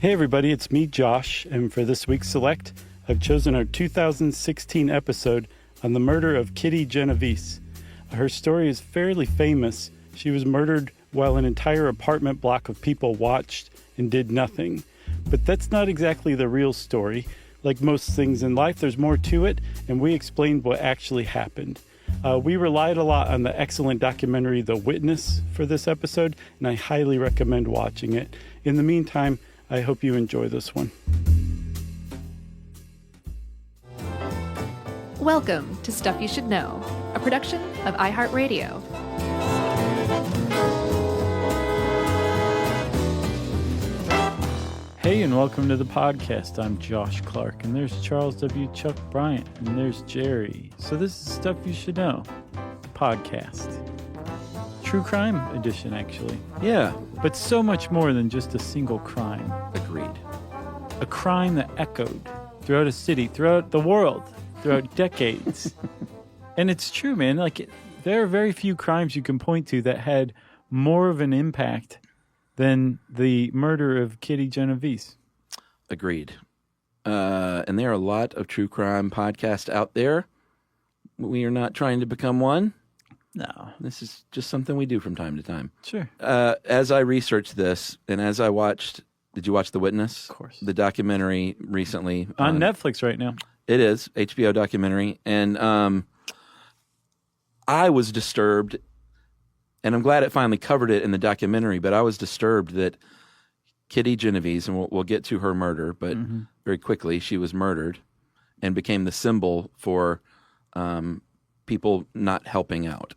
Hey everybody, it's me, Josh, and for this week's Select, I've chosen our 2016 episode on the murder of Kitty Genovese. Her story is fairly famous. She was murdered while an entire apartment block of people watched and did nothing. But that's not exactly the real story. Like most things in life, there's more to it, and we explained what actually happened. We relied a lot on the excellent documentary The Witness for this episode, and I highly recommend watching it. In the meantime, I hope you enjoy this one. Welcome to Stuff You Should Know, a production of iHeartRadio. Hey, and welcome to the podcast. I'm Josh Clark, and there's Charles W. Chuck Bryant, and there's Jerry. So this is Stuff You Should Know, podcast. True crime edition, actually. Yeah. But so much more than just a single crime. Agreed. A crime that echoed throughout a city, throughout the world, throughout decades. And it's true, man. Like, there are very few crimes you can point to that had more of an impact than the murder of Kitty Genovese. Agreed. And there are a lot of true crime podcasts out there. We are not trying to become one. No. This is just something we do from time to time. Sure. As I researched this, and as I watched, did you watch The Witness? Of course. The documentary recently. On Netflix right now. It is, HBO documentary. And I was disturbed, and I'm glad it finally covered it in the documentary, but I was disturbed that Kitty Genovese, and we'll get to her murder, but very quickly she was murdered and became the symbol for people not helping out.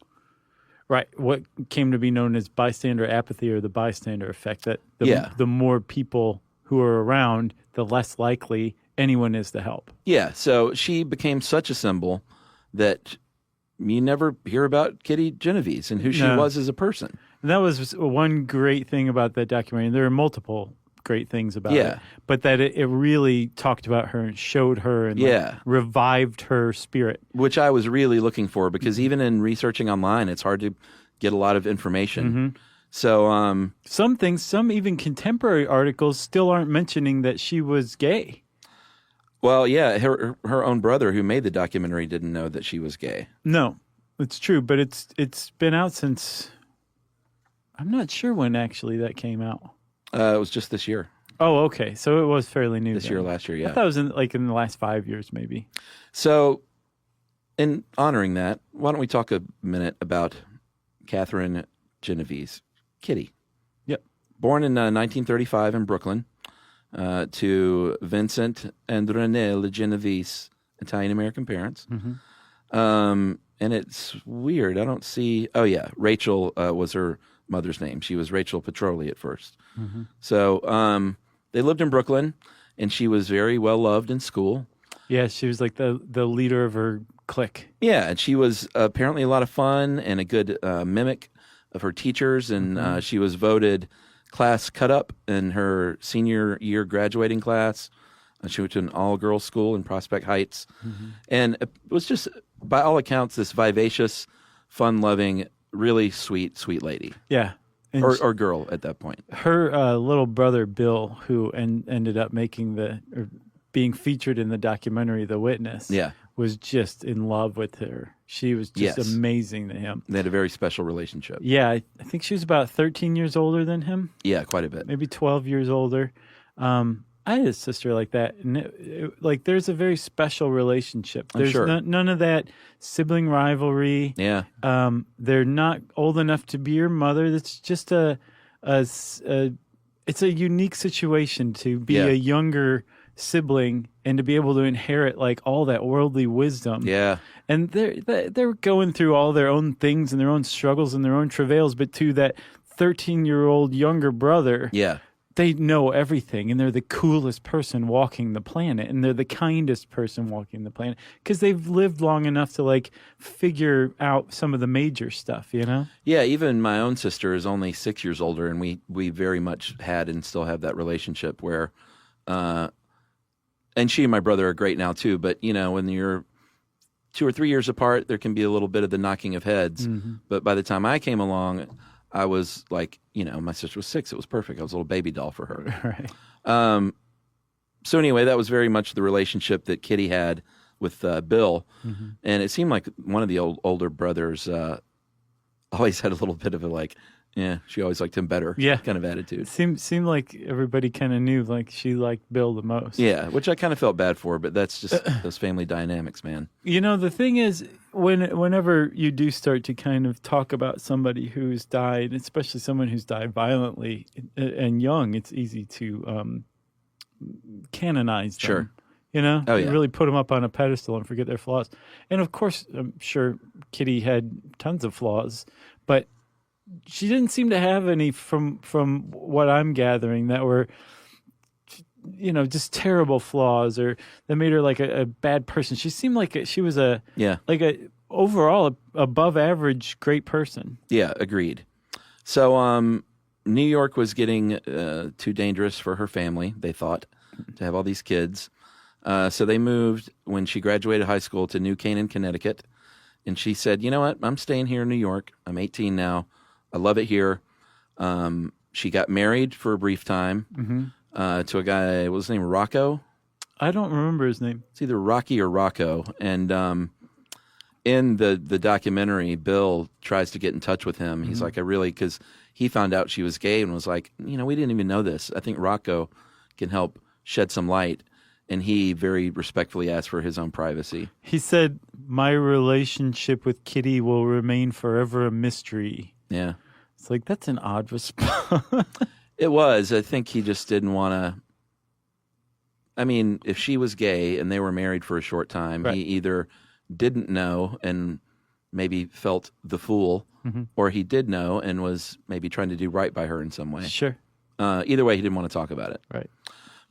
Right. What came to be known as bystander apathy or the bystander effect, that the more people who are around, the less likely anyone is to help. Yeah. So she became such a symbol that you never hear about Kitty Genovese and who she was as a person. And that was one great thing about that documentary. There are multiple great things about it, but that it really talked about her and showed her and revived her spirit. Which I was really looking for, because even in researching online, it's hard to get a lot of information. So some even contemporary articles still aren't mentioning that she was gay. Well, yeah, her own brother who made the documentary didn't know that she was gay. No, it's true, but it's been out since, I'm not sure when actually that came out. It was just this year. Oh, okay. So it was fairly new. This year, last year, yeah. I thought it was in the last 5 years, maybe. So, in honoring that, why don't we talk a minute about Catherine Genovese, Kitty? Yep. Born in 1935 in Brooklyn to Vincent and Renelle Genovese, Italian-American parents. And it's weird. I don't see... Oh, yeah. Rachel was her mother's name. She was Rachel Petroli at first. So they lived in Brooklyn, and she was very well loved in school. Yeah, she was like the leader of her clique. Yeah, and she was apparently a lot of fun and a good mimic of her teachers, and she was voted class cut-up in her senior year graduating class. She went to an all-girls school in Prospect Heights, and it was just, by all accounts, this vivacious, fun-loving, really sweet lady. Yeah. Or girl at that point. Her little brother, Bill, who ended up being featured in the documentary The Witness, was just in love with her. She was just amazing to him. They had a very special relationship. Yeah, I think she was about 13 years older than him. Yeah, quite a bit. Maybe 12 years older. I had a sister like that, and there's a very special relationship. There's none of that sibling rivalry. Yeah. They're not old enough to be your mother. It's just it's a unique situation to be a younger sibling and to be able to inherit like all that worldly wisdom. Yeah. And they're going through all their own things and their own struggles and their own travails, but to that 13-year-old younger brother, they know everything, and they're the coolest person walking the planet, and they're the kindest person walking the planet because they've lived long enough to like figure out some of the major stuff, you know? Yeah, even my own sister is only 6 years older, and we very much had and still have that relationship where, and she and my brother are great now too, but you know, when you're 2 or 3 years apart, there can be a little bit of the knocking of heads. But by the time I came along, I was like, my sister was 6. It was perfect. I was a little baby doll for her. Right. So anyway, that was very much the relationship that Kitty had with Bill. Mm-hmm. And it seemed like one of the older brothers always had a little bit of a she always liked him better kind of attitude. Seemed like everybody kind of knew like she liked Bill the most. Yeah, which I kind of felt bad for, but that's just those family dynamics, man. The thing is, whenever you do start to kind of talk about somebody who's died, especially someone who's died violently and young, it's easy to canonize them. Sure. Oh, yeah. Really put them up on a pedestal and forget their flaws. And of course, I'm sure Kitty had tons of flaws, but she didn't seem to have any from what I'm gathering that were, just terrible flaws or that made her like a bad person. She seemed like she was like a overall above average great person. Yeah, agreed. So New York was getting too dangerous for her family, they thought, to have all these kids. So they moved when she graduated high school to New Canaan, Connecticut. And she said, you know what? I'm staying here in New York. I'm 18 now. I love it here. She got married for a brief time to a guy, what was his name, Rocco? I don't remember his name. It's either Rocky or Rocco. And in the documentary, Bill tries to get in touch with him. He's like, because he found out she was gay and was like, we didn't even know this. I think Rocco can help shed some light. And he very respectfully asked for his own privacy. He said, my relationship with Kitty will remain forever a mystery. Yeah. It's like, that's an odd response. It was. I think he just didn't want to. I mean, if she was gay and they were married for a short time, he either didn't know and maybe felt the fool, or he did know and was maybe trying to do right by her in some way. Sure. Either way, he didn't want to talk about it. Right.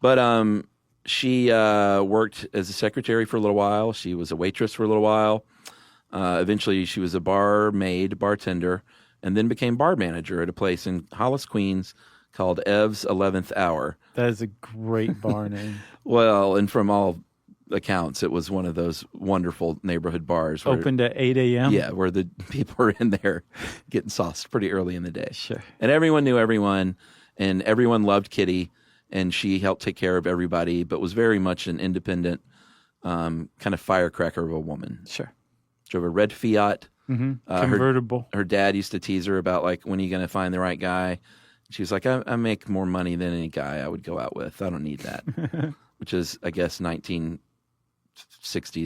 But she worked as a secretary for a little while. She was a waitress for a little while. Eventually, she was a bartender, and then became bar manager at a place in Hollis, Queens called Ev's 11th Hour. That is a great bar name. Well, and from all accounts, it was one of those wonderful neighborhood bars. Opened at 8 a.m.? Yeah, where the people were in there getting sauced pretty early in the day. Sure. And everyone knew everyone, and everyone loved Kitty, and she helped take care of everybody, but was very much an independent kind of firecracker of a woman. Sure. Drove a red Fiat. Convertible. Her dad used to tease her about, like, when are you going to find the right guy? She was like, I make more money than any guy I would go out with. I don't need that. Which is, I guess, 1960s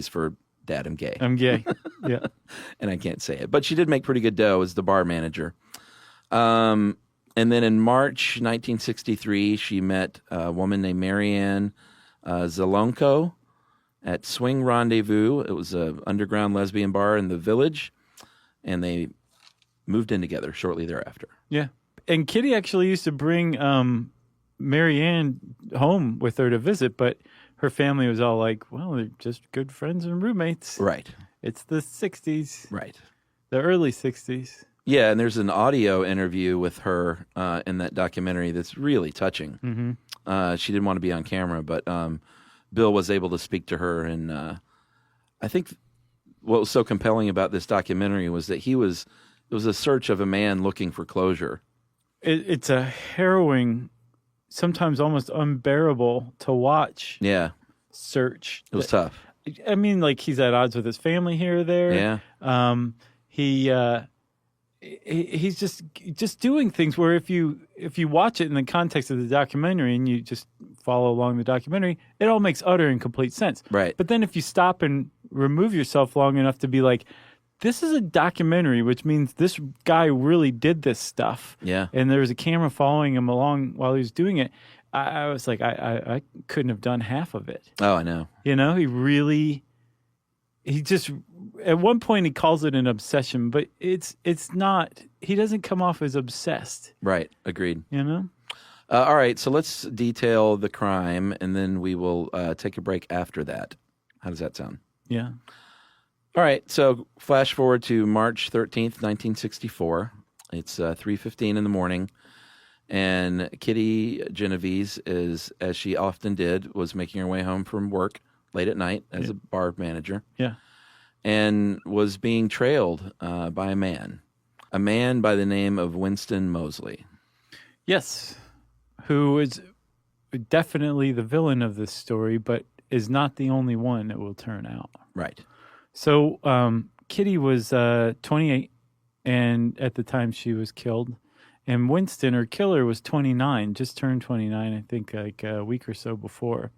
for dad, I'm gay. I'm gay. Yeah. And I can't say it. But she did make pretty good dough as the bar manager. And then in March 1963, she met a woman named Marianne Zelonko at Swing Rendezvous. It was an underground lesbian bar in the Village. And they moved in together shortly thereafter. Yeah. And Kitty actually used to bring Marianne home with her to visit, but her family was all like, well, they're just good friends and roommates. Right. It's the 60s. Right. The early 60s. Yeah, and there's an audio interview with her in that documentary that's really touching. Mm-hmm. She didn't want to be on camera, but Bill was able to speak to her. And I think what was so compelling about this documentary was that it was a search of a man looking for closure. It's a harrowing, sometimes almost unbearable to watch. Yeah. Search. It was tough. I mean, like, he's at odds with his family here or there. Yeah. He's just doing things where if you watch it in the context of the documentary and you just follow along the documentary, it all makes utter and complete sense. Right. But then if you stop and remove yourself long enough to be like, this is a documentary, which means this guy really did this stuff. Yeah. And there was a camera following him along while he was doing it. I was like, I couldn't have done half of it. Oh, I know. He just, at one point he calls it an obsession, but it's not, he doesn't come off as obsessed. Right. Agreed. All right. So let's detail the crime, and then we will take a break after that. How does that sound? Yeah. All right, so flash forward to March 13th, 1964. It's 3:15 in the morning, and Kitty Genovese is, as she often did, was making her way home from work late at night as a bar manager. Yeah. And was being trailed by a man. a man by the name of Winston Moseley. Yes, who is definitely the villain of this story, but is not the only one, it will turn out. Right. So Kitty was 28, and at the time she was killed. And Winston, her killer, was 29, just turned 29, I think, like a week or so before.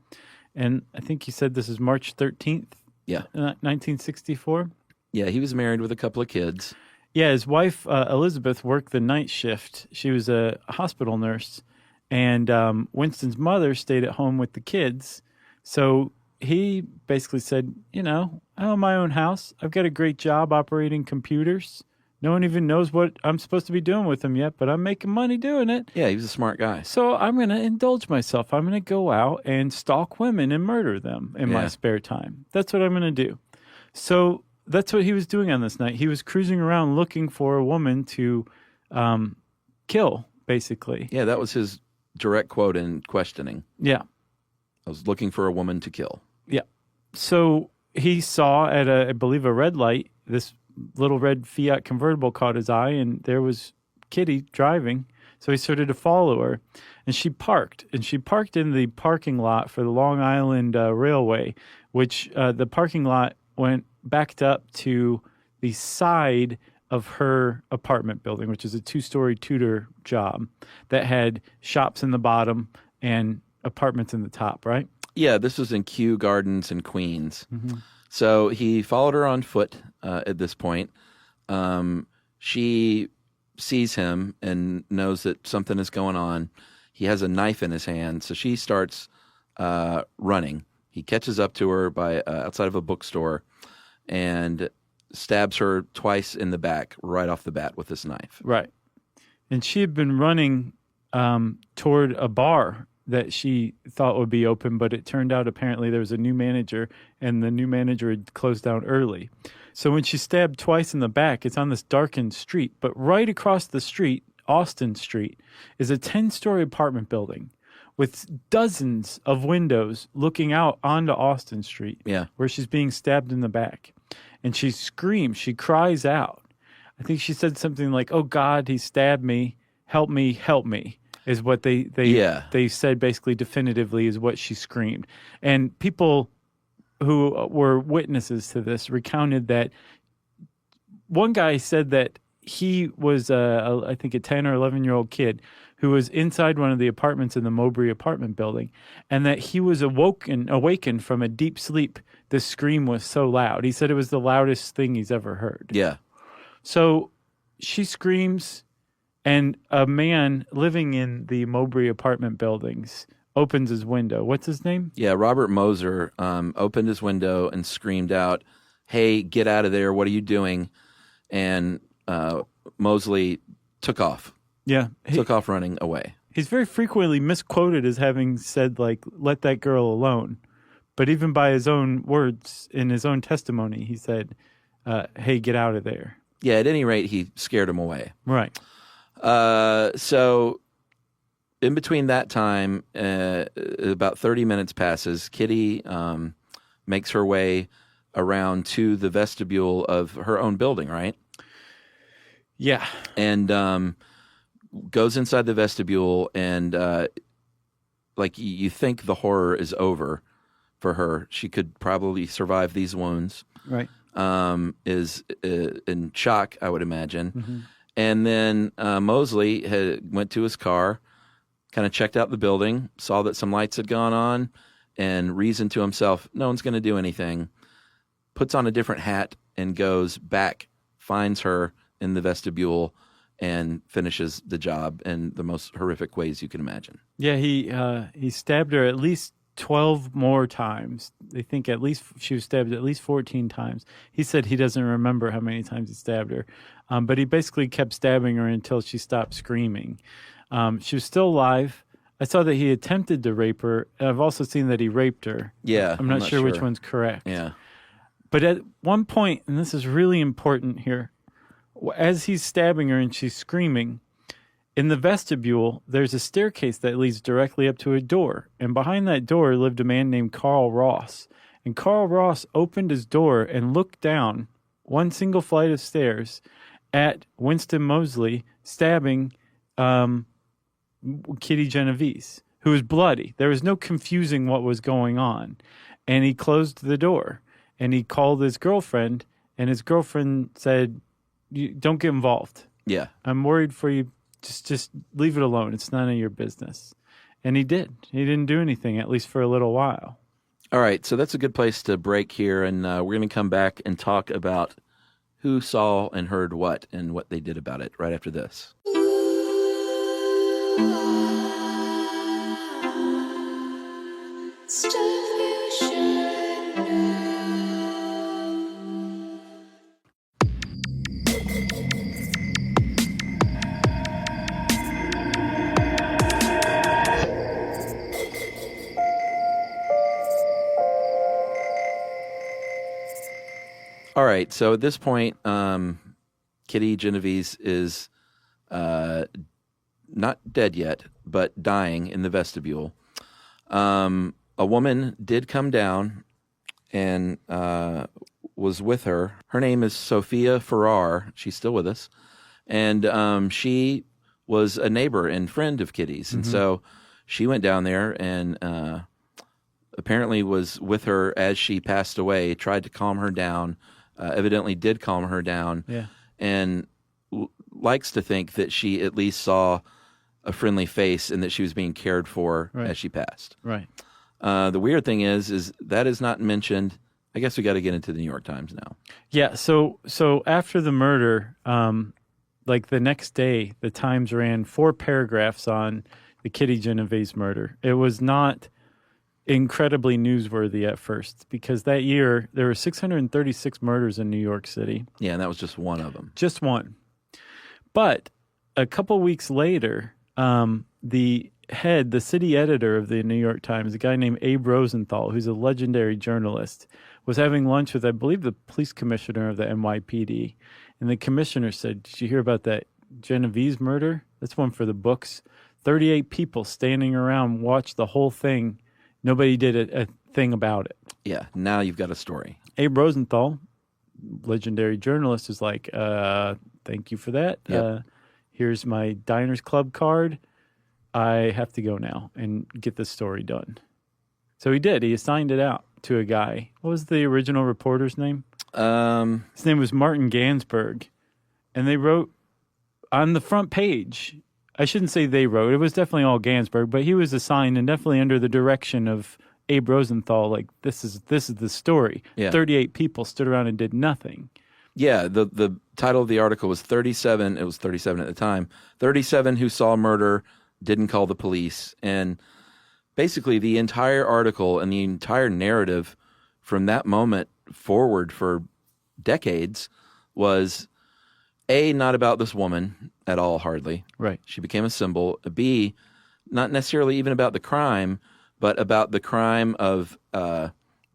And I think you said this is March 13th, Yeah. 1964? Yeah, he was married with a couple of kids. Yeah, his wife, Elizabeth, worked the night shift. She was a hospital nurse. And Winston's mother stayed at home with the kids. So he basically said, I own my own house. I've got a great job operating computers. No one even knows what I'm supposed to be doing with them yet, but I'm making money doing it. Yeah, he was a smart guy. So I'm going to indulge myself. I'm going to go out and stalk women and murder them in my spare time. That's what I'm going to do. So that's what he was doing on this night. He was cruising around looking for a woman to kill, basically. Yeah, that was his direct quote in questioning. Yeah. I was looking for a woman to kill. Yeah. So he saw at, I believe, a red light, this little red Fiat convertible caught his eye, and there was Kitty driving. So he started to follow her, and she parked. And she parked in the parking lot for the Long Island Railway, which the parking lot backed up to the side of her apartment building, which is a 2-story Tudor job that had shops in the bottom and apartments in the top, right? Yeah, this was in Kew Gardens in Queens. Mm-hmm. So he followed her on foot at this point. She sees him and knows that something is going on. He has a knife in his hand, so she starts running. He catches up to her by outside of a bookstore and stabs her twice in the back right off the bat with this knife. Right. And she had been running toward a bar that she thought would be open, but it turned out apparently there was a new manager, and the new manager had closed down early. So when she stabbed twice in the back, it's on this darkened street, but right across the street, Austin Street, is a 10-story apartment building with dozens of windows looking out onto Austin Street, where she's being stabbed in the back. And she screams, she cries out. I think she said something like, "Oh God, he stabbed me, help me, help me." Is what they said basically definitively is what she screamed. And people who were witnesses to this recounted that one guy said that he was, I think, a 10 or 11-year-old kid who was inside one of the apartments in the Mowbray apartment building, and that he was awakened from a deep sleep. The scream was so loud. He said it was the loudest thing he's ever heard. Yeah. So she screams, and a man living in the Mowbray apartment buildings opens his window. What's his name? Yeah, Robert Moser opened his window and screamed out, "Hey, get out of there. What are you doing?" And Moseley took off. Yeah. Took off running away. He's very frequently misquoted as having said, like, "Let that girl alone." But even by his own words, in his own testimony, he said, "Hey, get out of there." Yeah, at any rate, he scared him away. Right. So in between that time, about 30 minutes passes. Kitty makes her way around to the vestibule of her own building, right? Yeah. And goes inside the vestibule, and like you think the horror is over for her. She could probably survive these wounds. Right. Is in shock, I would imagine. Mm-hmm. And then Moseley went to his car, kind of checked out the building, saw that some lights had gone on, and reasoned to himself, no one's going to do anything. Puts on a different hat and goes back, finds her in the vestibule, and finishes the job in the most horrific ways you can imagine. Yeah, he stabbed her at least 12 more times. They think at least she was stabbed at least 14 times. He said he doesn't remember how many times he stabbed her, but he basically kept stabbing her until she stopped screaming. She was still alive. I saw that he attempted to rape her. I've also seen that he raped her. Yeah, I'm not sure which one's correct. Yeah. But at one point, and this is really important here, as he's stabbing her and she's screaming, in the vestibule, there's a staircase that leads directly up to a door. And behind that door lived a man named Carl Ross. And Carl Ross opened his door and looked down one single flight of stairs at Winston Moseley, stabbing Kitty Genovese, who was bloody. There was no confusing what was going on. And he closed the door, and he called his girlfriend, and his girlfriend said, don't get involved. Yeah. I'm worried for you. Just leave it alone. It's none of your business. And he did. He didn't do anything, at least for a little while. All right, so that's a good place to break here, and we're going to come back and talk about who saw and heard what and what they did about it right after this. All right, so at this point, Kitty Genovese is not dead yet, but dying in the vestibule. A woman did come down and was with her. Her name is Sophia Farrar. She's still with us. And she was a neighbor and friend of Kitty's. And so she went down there and apparently was with her as she passed away, tried to calm her down, evidently did calm her down, and likes to think that she at least saw a friendly face and that she was being cared for as she passed. Right. The weird thing is that is not mentioned. I guess we got to get into the New York Times now. Yeah. So after the murder, like the next day, the Times ran 4 paragraphs on the Kitty Genovese murder. It was not incredibly newsworthy at first because that year there were 636 murders in New York City. Yeah, and that was just one of them. Just one. But a couple weeks later, the city editor of the New York Times, a guy named Abe Rosenthal, who's a legendary journalist, was having lunch with, I believe, the police commissioner of the NYPD. And the commissioner said, did you hear about that Genovese murder? That's one for the books. 38 people standing around watched the whole thing. Nobody did a thing about it. Yeah, now you've got a story. Abe Rosenthal, legendary journalist, is like, thank you for that. Yep. Here's my Diners Club card. I have to go now and get this story done. So he did. He assigned it out to a guy. What was the original reporter's name? His name was Martin Gansberg. And they wrote on the front page, I shouldn't say they wrote, it was definitely all Gansberg, but he was assigned and definitely under the direction of Abe Rosenthal, like, this is the story. Yeah. 38 people stood around and did nothing. Yeah, the title of the article was 37, it was 37 at the time, 37 who saw murder, didn't call the police. And basically the entire article and the entire narrative from that moment forward for decades was A, not about this woman at all, hardly. Right. She became a symbol. B, not necessarily even about the crime, but about the crime of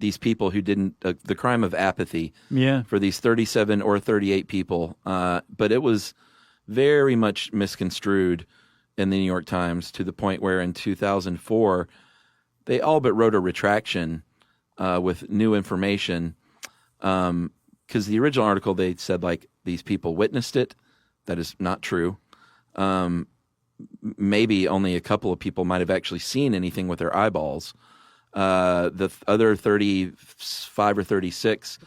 these people who didn't, the crime of apathy for these 37 or 38 people. But it was very much misconstrued in the New York Times to the point where in 2004, they all but wrote a retraction with new information. Because the original article, they said, like, these people witnessed it. That is not true. Maybe only a couple of people might have actually seen anything with their eyeballs. The other 35 or 36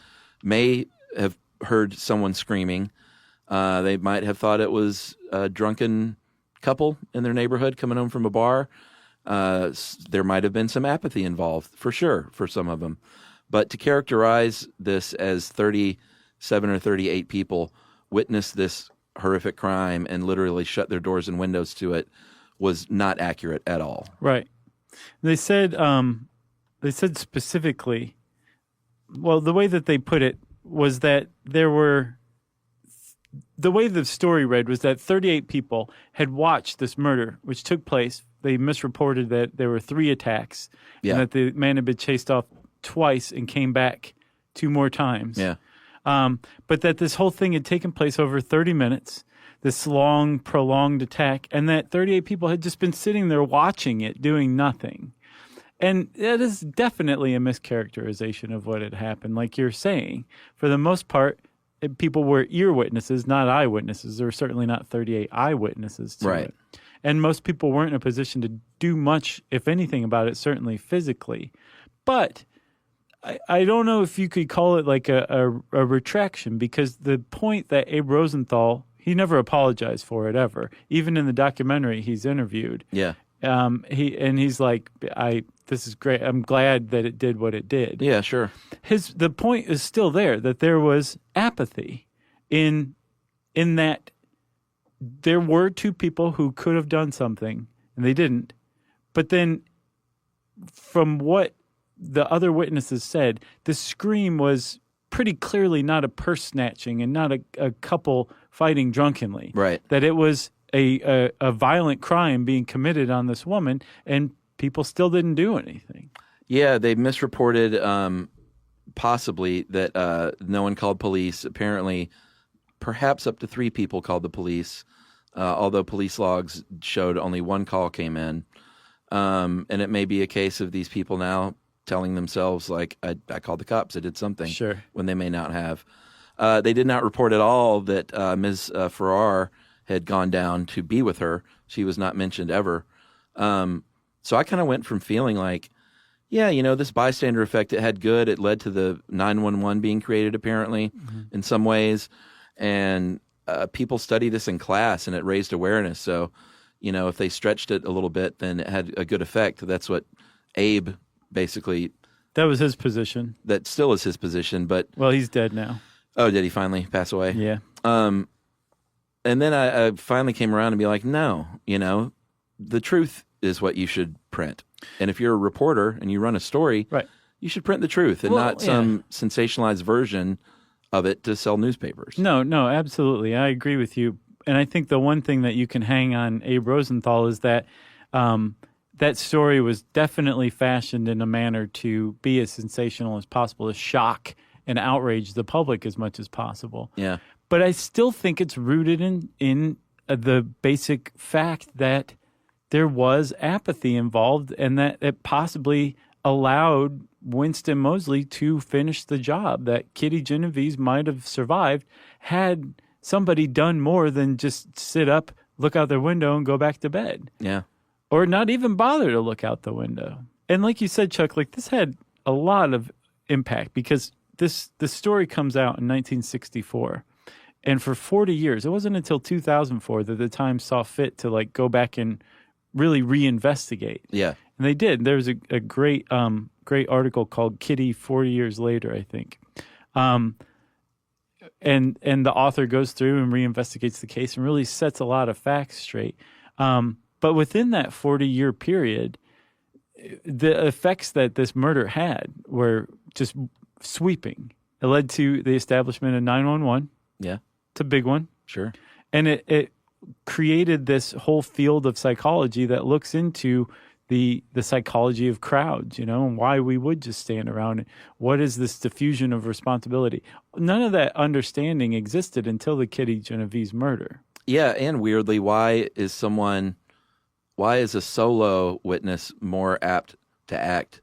may have heard someone screaming. They might have thought it was a drunken couple in their neighborhood coming home from a bar. There might have been some apathy involved, for sure, for some of them. But to characterize this as 37 or 38 people witnessed this horrific crime and literally shut their doors and windows to it was not accurate at all. Right. They said specifically, well, the way that they put it was that the way the story read was that 38 people had watched this murder, which took place. They misreported that there were 3 attacks and that the man had been chased off twice and came back 2 more times. Yeah. But that this whole thing had taken place over 30 minutes, this long, prolonged attack, and that 38 people had just been sitting there watching it, doing nothing. And that is definitely a mischaracterization of what had happened. Like you're saying, for the most part, people were ear witnesses, not eyewitnesses. There were certainly not 38 eyewitnesses to Right. it. And most people weren't in a position to do much, if anything, about it, certainly physically. But I don't know if you could call it like a retraction, because the point that Abe Rosenthal, he never apologized for it ever. Even in the documentary he's interviewed. Yeah. He's like, this is great. I'm glad that it did what it did. Yeah, sure. The point is still there, that there was apathy in that there were two people who could have done something and they didn't. But then from what the other witnesses said, the scream was pretty clearly not a purse snatching and not a couple fighting drunkenly. Right. That it was a violent crime being committed on this woman, and people still didn't do anything. Yeah, they misreported possibly that no one called police. Apparently, perhaps up to 3 people called the police, although police logs showed only 1 call came in. And it may be a case of these people now telling themselves, like, I called the cops, I did something, Sure. when they may not have. They did not report at all that Ms. Farrar had gone down to be with her. She was not mentioned ever. So I kind of went from feeling like, yeah, this bystander effect, it had good. It led to the 911 being created, apparently, in some ways. And people study this in class, and it raised awareness. So, if they stretched it a little bit, then it had a good effect. That's what Abe basically... That was his position. That still is his position, but... Well, he's dead now. Oh, did he finally pass away? Yeah. And then I finally came around and be like, no, the truth is what you should print. And if you're a reporter and you run a story, right, you should print the truth and not some sensationalized version of it to sell newspapers. No, absolutely. I agree with you. And I think the one thing that you can hang on Abe Rosenthal is that that story was definitely fashioned in a manner to be as sensational as possible, to shock and outrage the public as much as possible. Yeah. But I still think it's rooted in the basic fact that there was apathy involved, and that it possibly allowed Winston Moseley to finish the job, that Kitty Genovese might have survived had somebody done more than just sit up, look out their window, and go back to bed. Yeah. Or not even bother to look out the window. And like you said, Chuck, like this had a lot of impact, because the story comes out in 1964. And for 40 years, it wasn't until 2004 that the Times saw fit to like go back and really reinvestigate. Yeah. And they did. There was a great article called Kitty 40 Years Later, I think. And the author goes through and reinvestigates the case and really sets a lot of facts straight. But within that 40-year period, the effects that this murder had were just sweeping. It led to the establishment of 911. Yeah. It's a big one. Sure. And it created this whole field of psychology that looks into the psychology of crowds, and why we would just stand around. And what is this diffusion of responsibility? None of that understanding existed until the Kitty Genovese murder. Yeah, and weirdly, why is a solo witness more apt to act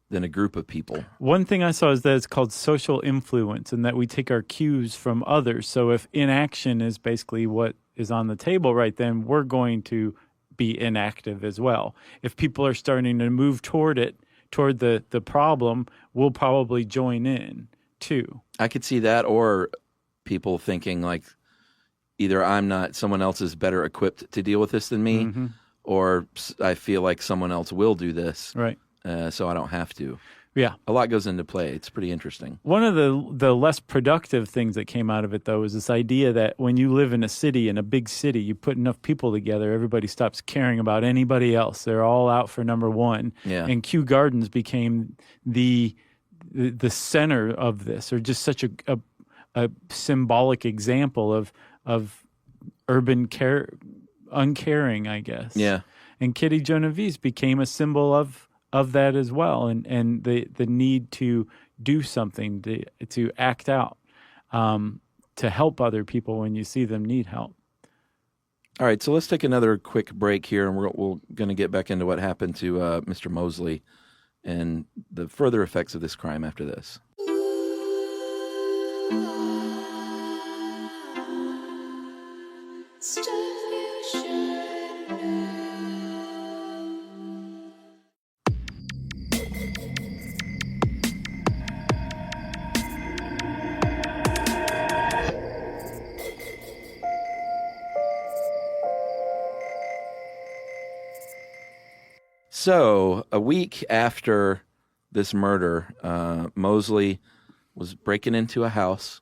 than a group of people? One thing I saw is that it's called social influence, and that we take our cues from others. So if inaction is basically what is on the table right then, we're going to be inactive as well. If people are starting to move toward the problem, we'll probably join in too. I could see that, or people thinking like either someone else is better equipped to deal with this than me, or I feel like someone else will do this. Right. So I don't have to. Yeah. A lot goes into play. It's pretty interesting. One of the less productive things that came out of it, though, is this idea that when you live in a big city, you put enough people together, everybody stops caring about anybody else. They're all out for number one. Yeah. And Kew Gardens became the center of this, or just such a symbolic example of urban uncaring, I guess. Yeah. And Kitty Genovese became a symbol of that as well, and the need to do something, to act out, to help other people when you see them need help. All right, so let's take another quick break here, and we're going to get back into what happened to Mr. Moseley and the further effects of this crime after this. So a week after this murder, Mosley was breaking into a house.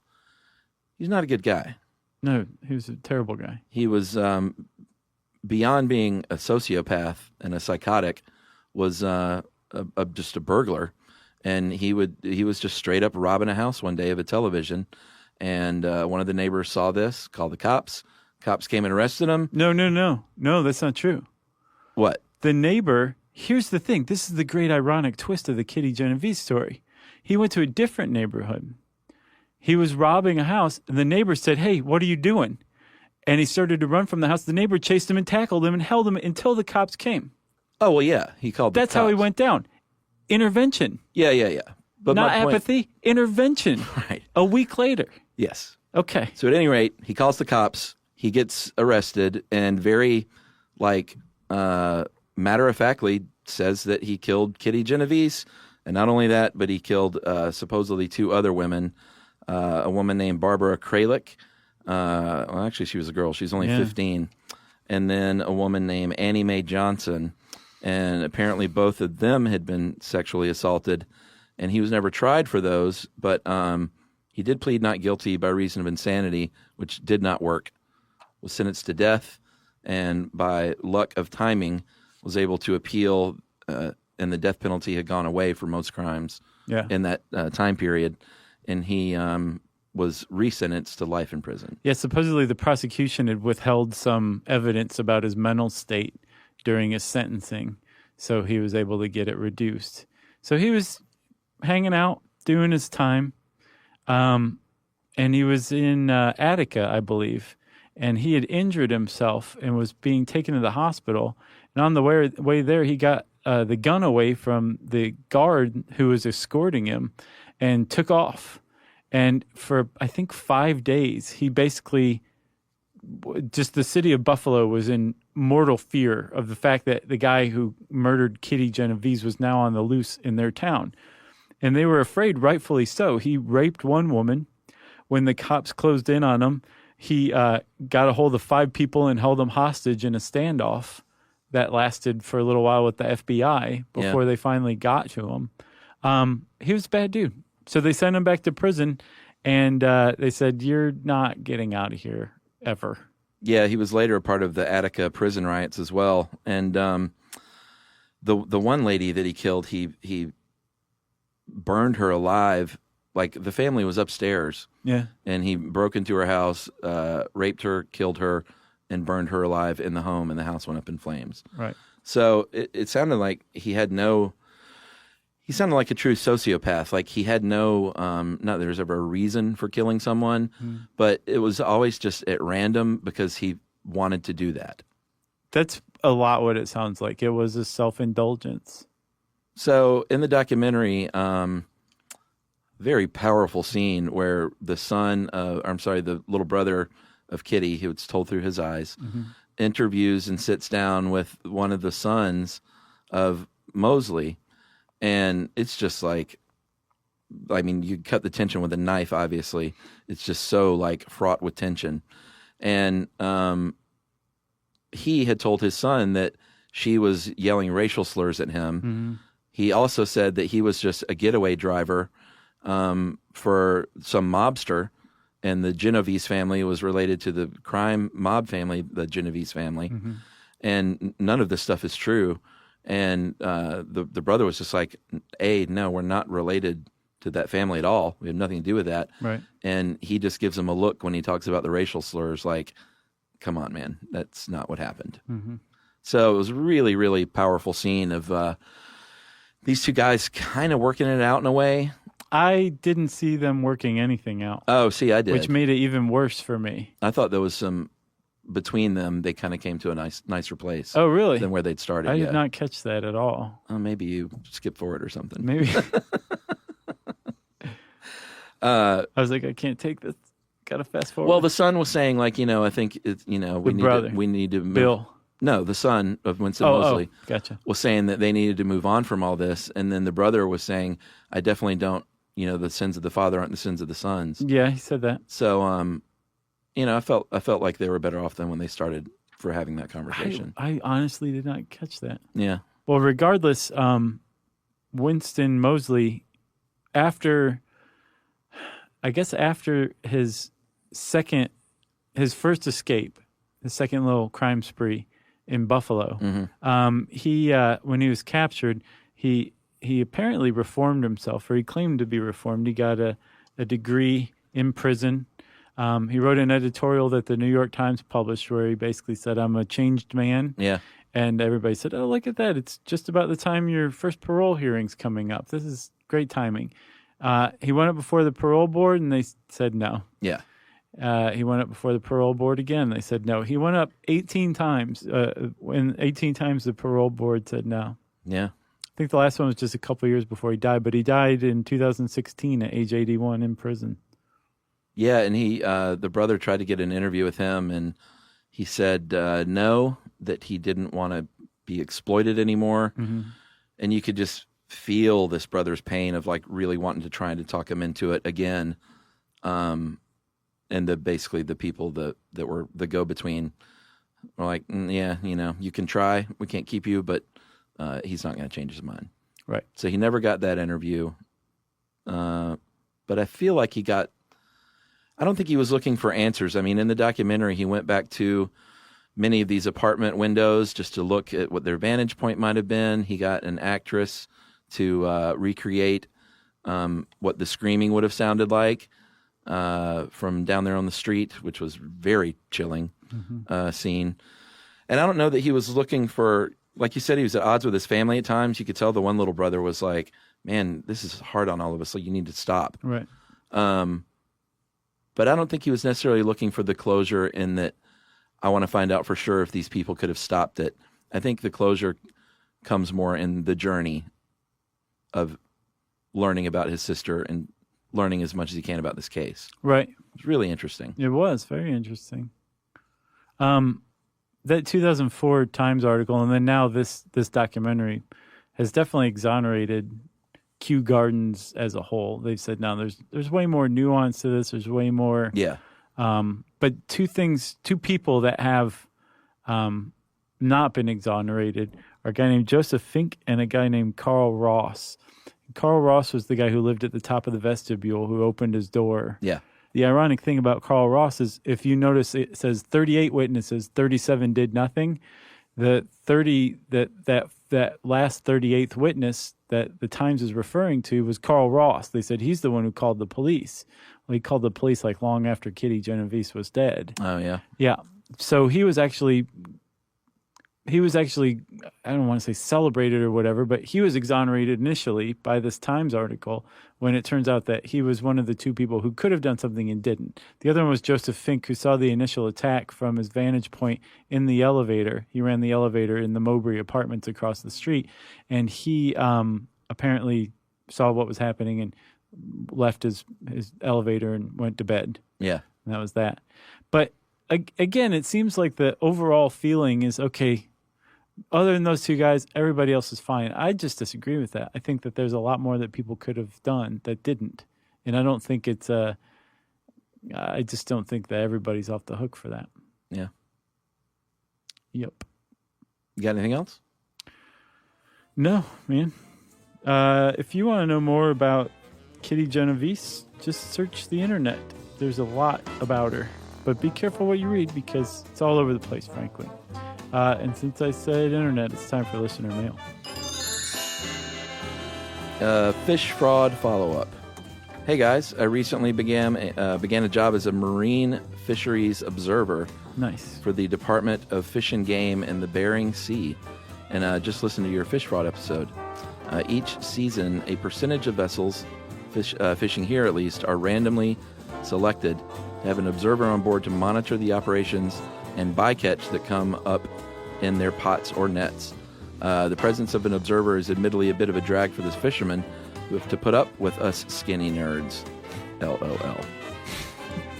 He's not a good guy. No, he was a terrible guy. He was beyond being a sociopath and a psychotic, was just a burglar, and he was just straight up robbing a house one day of a television, and one of the neighbors saw this, called the cops. Cops came and arrested him. No, that's not true. What? The neighbor. Here's the thing. This is the great ironic twist of the Kitty Genovese story. He went to a different neighborhood. He was robbing a house, and the neighbor said, "Hey, what are you doing?" And he started to run from the house. The neighbor chased him and tackled him and held him until the cops came. Oh, well, yeah. He called the That's how he cops. went down. Intervention. Yeah. But Not my point- apathy. Intervention. Right. A week later. Yes. Okay. So at any rate, he calls the cops. He gets arrested, and very, matter-of-factly says that he killed Kitty Genovese. And not only that, but he killed supposedly two other women, a woman named Barbara Kralik. Well, actually, she was a girl. She's only 15. And then a woman named Annie Mae Johnson. And apparently both of them had been sexually assaulted. And he was never tried for those, but he did plead not guilty by reason of insanity, which did not work. Was sentenced to death, and by luck of timing, was able to appeal, and the death penalty had gone away for most crimes in that time period. And he was resentenced to life in prison. Yeah, supposedly the prosecution had withheld some evidence about his mental state during his sentencing, so he was able to get it reduced. So he was hanging out, doing his time, and he was in Attica, I believe, and he had injured himself and was being taken to the hospital. And on the way there, he got the gun away from the guard who was escorting him and took off. And for, I think, 5 days, he basically, just the city of Buffalo was in mortal fear of the fact that the guy who murdered Kitty Genovese was now on the loose in their town. And they were afraid, rightfully so. He raped one woman. When the cops closed in on him, he got a hold of 5 people and held them hostage in a standoff that lasted for a little while with the FBI before they finally got to him. He was a bad dude. So they sent him back to prison, and they said, "You're not getting out of here ever." Yeah, he was later a part of the Attica prison riots as well. And the one lady that he killed, he burned her alive. Like, the family was upstairs. Yeah. And he broke into her house, raped her, killed her, and burned her alive in the home, and the house went up in flames. Right. So it sounded like he sounded like a true sociopath. Like, he had no, not that there was ever a reason for killing someone, but it was always just at random because he wanted to do that. That's a lot what it sounds like. It was a self-indulgence. So in the documentary, very powerful scene where the little brother of Kitty, who it's told through his eyes, interviews and sits down with one of the sons of Mosley. And it's just like, I mean, you cut the tension with a knife, obviously. It's just so, like, fraught with tension. And he had told his son that she was yelling racial slurs at him. He also said that he was just a getaway driver for some mobster, and the Genovese family was related to the crime mob family, the Genovese family. And none of this stuff is true. And the brother was just like, no, we're not related to that family at all. We have nothing to do with that. Right. And he just gives him a look when he talks about the racial slurs, like, come on, man, that's not what happened. So it was a really, really powerful scene of these two guys kind of working it out in a way. I didn't see them working anything out. Oh, see, I did. Which made it even worse for me. I thought there was some, between them, they kind of came to a nicer place. Oh, really? Than where they'd started. I did not catch that at all. Oh, maybe you skipped forward or something. Maybe. I was like, I can't take this. Got to fast forward. Well, the son was saying, like, I think, we need to move. Bill. No, the son of Winston Mosley gotcha. Was saying that they needed to move on from all this. And then the brother was saying, I definitely don't, the sins of the father aren't the sins of the sons. Yeah, he said that. So, I felt like they were better off than when they started for having that conversation. I honestly did not catch that. Yeah. Well, regardless, Winston Moseley, after his first escape, his second little crime spree in Buffalo, he when he was captured, he apparently reformed himself, or he claimed to be reformed. He got a degree in prison. He wrote an editorial that the New York Times published where he basically said, "I'm a changed man." Yeah. And everybody said, "Oh, look at that. It's just about the time your first parole hearing's coming up. This is great timing." He went up before the parole board, and they said no. Yeah. He went up before the parole board again. They said no. He went up 18 times. When 18 times the parole board said no. Yeah. I think the last one was just a couple of years before he died, but he died in 2016 at age 81 in prison. Yeah, and the brother tried to get an interview with him, and he said no, that he didn't want to be exploited anymore. Mm-hmm. And you could just feel this brother's pain of like really wanting to try to talk him into it again. And basically the people that were the go-between were like, yeah, you can try. We can't keep you, but he's not going to change his mind. Right. So he never got that interview. But I feel like I don't think he was looking for answers. I mean, in the documentary, he went back to many of these apartment windows just to look at what their vantage point might have been. He got an actress to recreate what the screaming would have sounded like from down there on the street, which was very chilling scene. And I don't know that he was looking for, like you said, he was at odds with his family at times. You could tell the one little brother was like, man, this is hard on all of us, so you need to stop. Right. But I don't think he was necessarily looking for the closure in that I want to find out for sure if these people could have stopped it. I think the closure comes more in the journey of learning about his sister and learning as much as he can about this case. Right. It's really interesting. It was very interesting. That 2004 Times article, and then now this documentary, has definitely exonerated Kew Gardens as a whole. They've said, no, there's way more nuance to this. There's way more. Yeah. But two people that have not been exonerated are a guy named Joseph Fink and a guy named Carl Ross. Carl Ross was the guy who lived at the top of the vestibule, who opened his door. Yeah. The ironic thing about Carl Ross is, if you notice, it says 38 witnesses, 37 did nothing. The 30 that last 38th witness that the Times is referring to was Carl Ross. They said he's the one who called the police. Well, he called the police like long after Kitty Genovese was dead. Oh yeah. Yeah. So he was actually, I don't want to say celebrated or whatever, but he was exonerated initially by this Times article when it turns out that he was one of the two people who could have done something and didn't. The other one was Joseph Fink, who saw the initial attack from his vantage point in the elevator. He ran the elevator in the Mowbray apartments across the street, and he apparently saw what was happening and left his elevator and went to bed. Yeah. And that was that. But again, it seems like the overall feeling is, okay, other than those two guys, everybody else is fine. I just disagree with that. I think that there's a lot more that people could have done that didn't. And I don't think I just don't think that everybody's off the hook for that. Yeah. Yep. You got anything else? No, man. If you want to know more about Kitty Genovese, just search the internet. There's a lot about her. But be careful what you read, because it's all over the place, frankly. And since I said internet, it's time for listener mail. Fish fraud follow-up. Hey guys, I recently began a job as a marine fisheries observer. Nice. For the Department of Fish and Game in the Bering Sea. And just listen to your fish fraud episode. Each season, a percentage of vessels, fishing here at least, are randomly selected to have an observer on board to monitor the operations and bycatch that come up in their pots or nets. The presence of an observer is admittedly a bit of a drag for this fisherman who have to put up with us skinny nerds. LOL.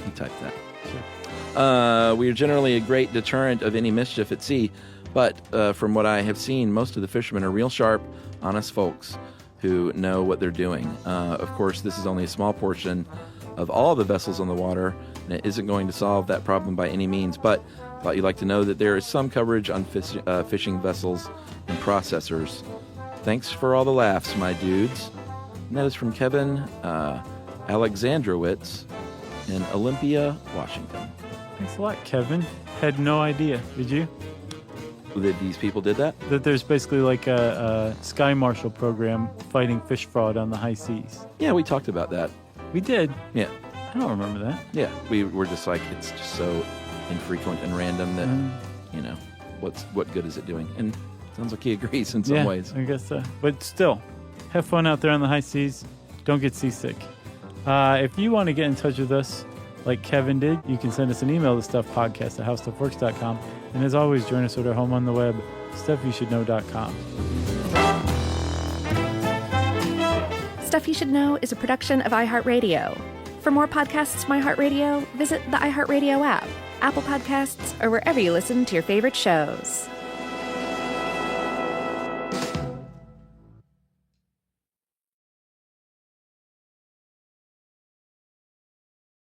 He typed that. Sure. We are generally a great deterrent of any mischief at sea, but from what I have seen, most of the fishermen are real sharp, honest folks who know what they're doing. Of course, this is only a small portion of all the vessels on the water, and it isn't going to solve that problem by any means, but Thought you'd like to know that there is some coverage on fishing vessels and processors. Thanks for all the laughs, my dudes. And that is from Kevin Alexandrowitz in Olympia, Washington. Thanks a lot, Kevin. Had no idea. Did you? That these people did that? That there's basically like a Sky Marshal program fighting fish fraud on the high seas. Yeah, we talked about that. We did. Yeah. I don't remember that. Yeah, we were just like, it's just so infrequent and random that, what good is it doing? And it sounds like he agrees in some ways. I guess so. But still, have fun out there on the high seas. Don't get seasick. If you want to get in touch with us like Kevin did, you can send us an email to stuffpodcast@howstuffworks.com. And as always, join us at our home on the web, stuffyoushouldknow.com. Stuff You Should Know is a production of iHeartRadio. For more podcasts from iHeartRadio, visit the iHeartRadio app, Apple Podcasts, or wherever you listen to your favorite shows.